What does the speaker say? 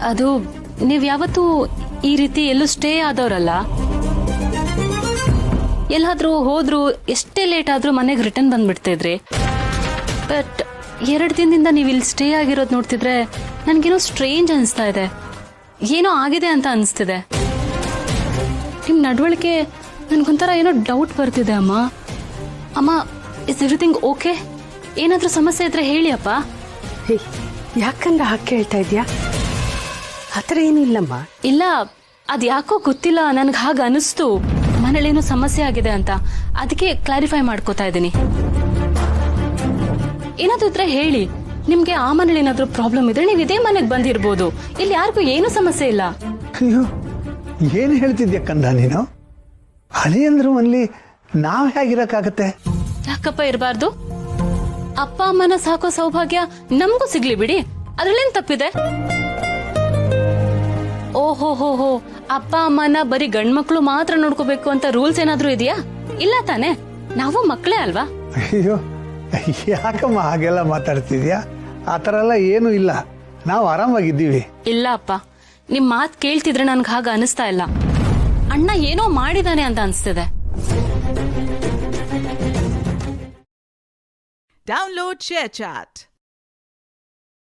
ಅದು ನೀವ್ ಯಾವತ್ತೂ ಈ ರೀತಿ ಎಲ್ಲೂ ಸ್ಟೇ ಆದವ್ರಲ್ಲ. ಎಲ್ಲಾದ್ರೂ ಹೋದ್ರು ಎಷ್ಟೇ ಲೇಟ್ ಆದ್ರೂ ಮನೆಗೆ ರಿಟರ್ನ್ ಬಂದ್ಬಿಡ್ತಿದ್ರಿ. ಬಟ್ 2 ದಿನದಿಂದ ನೀವು ಇಲ್ಲಿ ಸ್ಟೇ ಆಗಿರೋದು ನೋಡ್ತಿದ್ರೆ ನನ್ಗೇನೋ ಸ್ಟ್ರೇಂಜ್ ಅನಿಸ್ತಾ ಇದೆ. ಏನೋ ಆಗಿದೆ ಅಂತ ಅನಿಸ್ತಿದೆ. ನಿಮ್ ನಡವಳಿಕೆ ನನ್ಗೊಂಥರ ಏನೋ ಡೌಟ್ ಬರ್ತಿದೆ ಅಮ್ಮ. ಅಮ್ಮ, ಇಸ್ ಎವ್ರಿಥಿಂಗ್ ಓಕೆ? ಏನಾದ್ರೂ ಸಮಸ್ಯೆ ಇದ್ರೆ ಹೇಳಿ ಅಪ್ಪ. ಯಾಕಂದ ಹಾಕಿ ಹೇಳ್ತಾ ಇದ್ಯಾ? ಆತರ ಏನಿಲ್ಲಮ್ಮ. ಇಲ್ಲ, ಅದ್ ಯಾಕೋ ಗೊತ್ತಿಲ್ಲ, ನನ್ಗೆ ಹಾಗ ಅನಿಸ್ತು ಮನೇಲೇನೋ ಸಮಸ್ಯೆ ಆಗಿದೆ ಅಂತ. ಅದಕ್ಕೆ ಕ್ಲಾರಿಫೈ ಮಾಡ್ಕೋತಾ ಇದ್ದೀನಿ. ಏನಾದ್ರೂ ಇದ್ರೆ ಹೇಳಿ. ನಿಮ್ಗೆ ಆ ಮನೇಲಿ ಏನಾದ್ರೂ ಪ್ರಾಬ್ಲಮ್ ಇದ್ರೆ ನೀವು ಇದೇ ಮನೆಗೆ ಬಂದಿರ್ಬೋದು. ಇಲ್ಲಿ ಯಾರಿಗೂ ಏನು ಸಮಸ್ಯೆ ಇಲ್ಲ. ಅಯ್ಯೋ, ಏನ್ ಹೇಳ್ತಿದ್ಯಾ ಕಂದ ನೀನು? ಹಳೆಯಂದ್ರು ಮನೇಲಿ ನಾವ್ ಹೇಗಿರಕ್ಕಾಗತ್ತೆ? ಯಾಕಪ್ಪ ಇರಬಾರ್ದು? ಅಪ್ಪ ಅಮ್ಮನ ಸಾಕೋ ಸೌಭಾಗ್ಯ ನಮಗೂ ಸಿಗ್ಲಿ ಬಿಡಿ, ಅದ್ರಲ್ಲೇನ್ ತಪ್ಪಿದೆ? ಓಹೋ, ಅಪ್ಪ ಅಮ್ಮನ ಬರೀ ಗಂಡ್ಮಕ್ಳು ಮಾತ್ರ ನೋಡ್ಕೋಬೇಕು ಅಂತ ರೂಲ್ಸ್ ಏನಾದ್ರೂ ಇದೆಯಾ? ಇಲ್ಲ ತಾನೆ, ನಾವು ಮಕ್ಕಳೇ ಅಲ್ವಾ? ಅಯ್ಯೋ, ಯಾಕಮ್ಮ ಹಾಗೆಲ್ಲ ಮಾತಾಡ್ತಿದ್ಯಾ? ಆತರ ಎಲ್ಲ ಏನು ಇಲ್ಲ, ನಾವು ಆರಾಮಾಗಿದ್ದೀವಿ. ಇಲ್ಲ ಅಪ್ಪ, ನಿಮ್ ಮಾತ್ ಕೇಳ್ತಿದ್ರೆ ನನ್ಗೆ ಹಾಗ ಅನಿಸ್ತಾ ಇಲ್ಲ. ಅಣ್ಣ ಏನೋ ಮಾಡಿದಾನೆ ಅಂತ ಅನ್ಸ್ತಿದೆ. Download ShareChat.